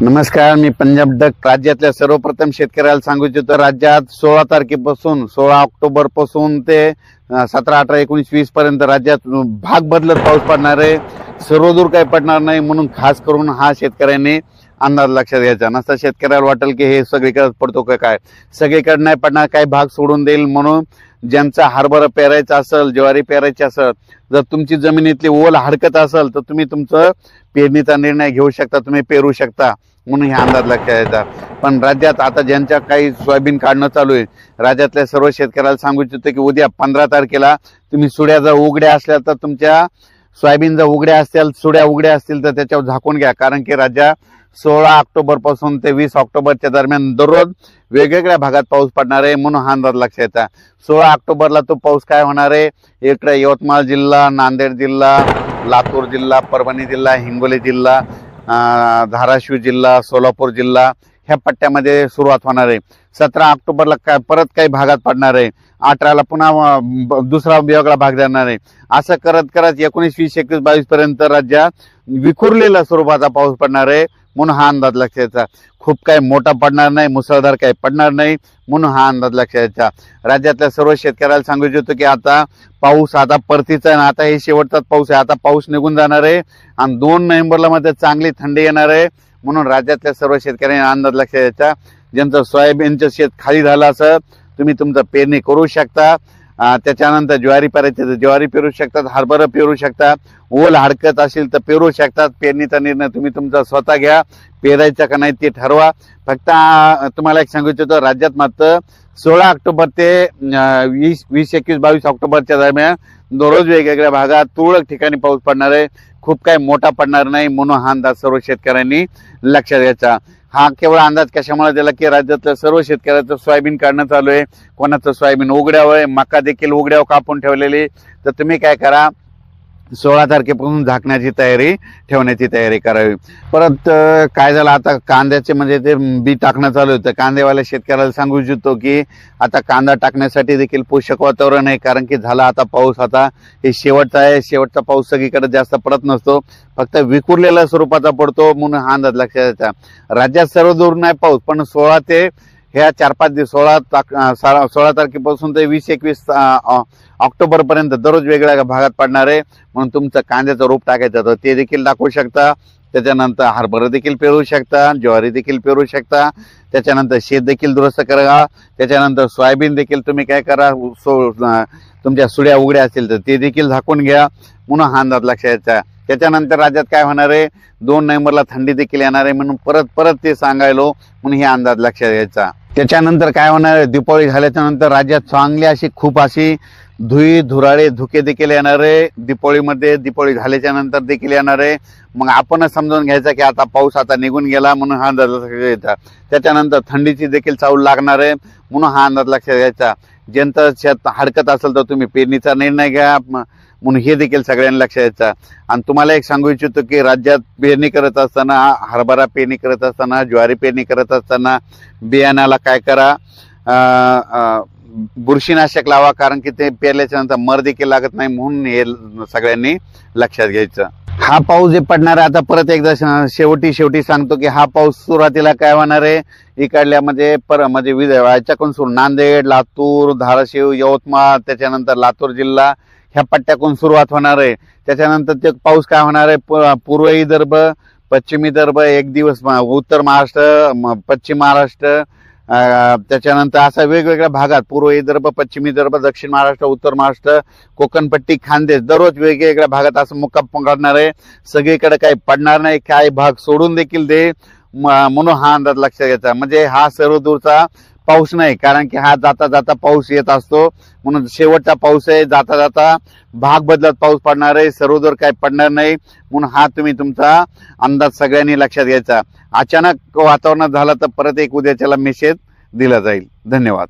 नमस्कार, मी पंजाब डक राज्यातल्या सर्वप्रथम शेतकऱ्याला सांगू इच्छितो, राज्यात 16 तारखेपासून 16 ऑक्टोबर पासून ते 17, 18, 19, 20 पर्यंत राज्यात भाग बदलत पाऊस पडणार आहे. सर्वदूर काही पडणार नाही, म्हणून खास करून हा शेतकऱ्यांनी अंदाज लक्षात घ्यायचा. नसता शेतकऱ्याला वाटेल की हे सगळीकडे पडतो का काय, सगळीकडे नाही पडणार, काही भाग सोडून देईल. म्हणून ज्यांचा हरभरा पेरायचा असेल, ज्वारी पेरायची असेल, जर तुमची जमिनीतली ओल हडकत असेल तर तुम्ही तुमचं पेरणीचा निर्णय घेऊ शकता, तुम्ही पेरू शकता. म्हणून हे अंदाज लक्षात घ्यायचा. पण राज्यात आता ज्यांच्या काही सोयाबीन काढणं चालू आहे, राज्यातल्या सर्व शेतकऱ्याला सांगू इच्छितो की उद्या 15 तारखेला तुम्ही सुड्या जर उघड्या असल्या तर तुमच्या सोयाबीन जर उघड्या असतील, सुड्या उघड्या असतील तर त्याच्यावर झाकून घ्या. कारण की राज्यात 16 ऑक्टोबर पासून ते 20 ऑक्टोबरच्या दरम्यान दररोज वेगवेगळ्या भागात पाऊस पडणार आहे. म्हणून हा अंदाज लक्षात घ्यायचा. 16 ऑक्टोबरला तो पाऊस काय होणार आहे, इकडे यवतमाळ जिल्हा, नांदेड जिल्हा, लातूर जिल्हा, परभणी जिल्हा, हिंगोली जिल्हा, धाराशिव जिल्हा, सोलापूर जिल्हा ह्या पट्ट्यामध्ये सुरुवात होणार आहे. 17 ऑक्टोबरला परत काही भागात पडणार आहे. 18ला पुन्हा दुसरा वेगळा भाग देणार आहे. असं करत करत 19, 20, 21, 22 पर्यंत राज्यात विखुरलेला स्वरूपाचा पाऊस पडणार आहे. म्हणून हा अंदाज लक्षात घ्यायचा. खूप काही मोठा पडणार नाही, मुसळधार काही पडणार नाही. म्हणून हा अंदाज लक्षात घ्यायचा. राज्यातल्या सर्व शेतकऱ्याला सांगू इच्छितो की आता पाऊस आता परतीचा आहे, आता हे शेवटचाच पाऊस आहे. आता पाऊस निघून जाणार आहे आणि 2 नोव्हेंबरला मध्ये चांगली थंडी येणार आहे. म्हणून राज्यातल्या सर्व शेतकऱ्यांनी अंदाज लक्षात घ्यायचा. ज्यांचं सोयाबीनचं शेत खाली झालं असं तुम्ही तुमचं पेरणी करू शकता. त्याच्यानंतर ज्वारी पेरायची तर ज्वारी पेरू शकतात, हरभरा पेरू शकतात, ओल हडकत असेल तर पेरू शकतात. पेरणीचा निर्णय तुम्ही तुमचा स्वतः घ्या, पेरायचा का नाही ते ठरवा. फक्त तुम्हाला एक सांगू इच्छितो, राज्यात मात्र 16 ऑक्टोबर ते 20, 21, 22 ऑक्टोबरच्या दरम्यान दररोज वेगवेगळ्या भागात तुरळक ठिकाणी पाऊस पडणार आहे. खूप काही मोठा पडणार नाही. म्हणून हा अंदाज सर्व शेतकऱ्यांनी लक्षात घ्यायचा. हा केवळ अंदाज कशामुळे दिला की राज्यातल्या सर्व शेतकऱ्याचं सोयाबीन काढणं चालू आहे. कोणाचं सोयाबीन उघड्यावर आहे, मका देखील उघड्यावर कापून ठेवलेली. तर तुम्ही काय करा, 16 तारखेपासून झाकण्याची तयारी, ठेवण्याची तयारी करावी. परत काय झालं, आता कांद्याचे म्हणजे ते बी टाकणं चालू होतं. कांदेवाल्या शेतकऱ्याला सांगू इच्छितो की आता कांदा टाकण्यासाठी देखील पोषक वातावरण आहे. कारण की झाला आता पाऊस, आता हे शेवटचा आहे. शेवटचा पाऊस सगळीकडे जास्त पडत नसतो, फक्त विखुरलेल्या स्वरूपाचा पडतो. म्हणून हा अंदाज लक्षात घ्यायचा. राज्यात सर्व दूर नाही पाऊस, पण 16 ते ह्या 4-5 दिवस 16 तारखेपासून ते 20, 21 ऑक्टोबर पर्यंत दररोज वेगळ्या भागात पडणार आहे. म्हणून तुमचं कांद्याचं रोप टाकायचं तर ते देखील टाकू शकता. त्याच्यानंतर हरभरा देखील पेरू शकता, ज्वारी देखील पेरू शकता. त्याच्यानंतर शेत देखील दुरुस्त करा. त्याच्यानंतर सोयाबीन देखील तुम्ही काय करा, तुमच्या सुड्या उघड्या असतील तर ते देखील झाकून घ्या. म्हणून हा अंदाज लक्षात घ्यायचा. त्याच्यानंतर राज्यात काय होणार आहे, 2 नोव्हेंबरला थंडी देखील येणार आहे. म्हणून परत ते सांगायलो. म्हणून हे अंदाज लक्षात घ्यायचा. त्याच्यानंतर काय होणार आहे, दिवाळी झाल्याच्या नंतर राज्यात चांगली अशी खूप अशी धुराळे धुके देखील येणार आहे. दिवाळी झाल्याच्या नंतर देखील येणार आहे. मग आपणच समजून घ्यायचा की आता पाऊस आता निघून गेला. म्हणून हा अंदाज लक्षात घ्यायचा. त्याच्यानंतर थंडीची देखील चाहूल लागणार आहे. म्हणून हा अंदाज लक्षात घ्यायचा. ज्यांचं शेत हडकत असेल तर तुम्ही पेरणीचा निर्णय घ्या. म्हणून हे देखील सगळ्यांनी लक्षात घ्यायचं. आणि तुम्हाला एक सांगू इच्छितो की राज्यात पेरणी करत असताना, हरभरा पेरणी करत असताना, ज्वारी पेरणी करत असताना बियाण्याला काय करा, बुरशीनाशक लावा. कारण की ते पेरल्याच्या नंतर मर देखील लागत नाही. म्हणून हे सगळ्यांनी लक्षात घ्यायचं. हा पाऊस जे पडणार आहे, आता परत एकदा शेवटी सांगतो की हा पाऊस सुरुवातीला काय होणार आहे, इकडल्या म्हणजे याच्याकडून सुरू नांदेड, लातूर, धाराशिव, यवतमाळ, त्याच्यानंतर लातूर जिल्हा ह्या पट्ट्याकडून सुरुवात होणार आहे. त्याच्यानंतर ते पाऊस काय होणार आहे, पूर्व विदर्भ, पश्चिम विदर्भ, एक दिवस उत्तर महाराष्ट्र, पश्चिम महाराष्ट्र, त्याच्यानंतर असा वेगवेगळ्या भागात पूर्व विदर्भ, पश्चिम विदर्भ, दक्षिण महाराष्ट्र, उत्तर महाराष्ट्र, कोकणपट्टी, खानदेश दररोज वेगवेगळ्या भागात असं मुक्काम पकडणार आहे. सगळीकडे काही पडणार नाही, काही भाग सोडून देखील दे. म्हणून हा अंदाज लक्षात घ्यायचा. म्हणजे हा सर्व दूरचा पाऊस नाही, कारण की हा जाता जाता पाऊस येत असतो. म्हणून शेवटचा पाऊस आहे. जाता जाता भाग बदलत पाऊस पडणार आहे, सर्वदूर काही पडणार नाही. म्हणून हा तुम्ही तुमचा अंदाज सगळ्यांनी लक्षात घ्यायचा. अचानक वातावरणात झाला तर परत एक उद्याच्याला मेसेज दिला जाईल. धन्यवाद.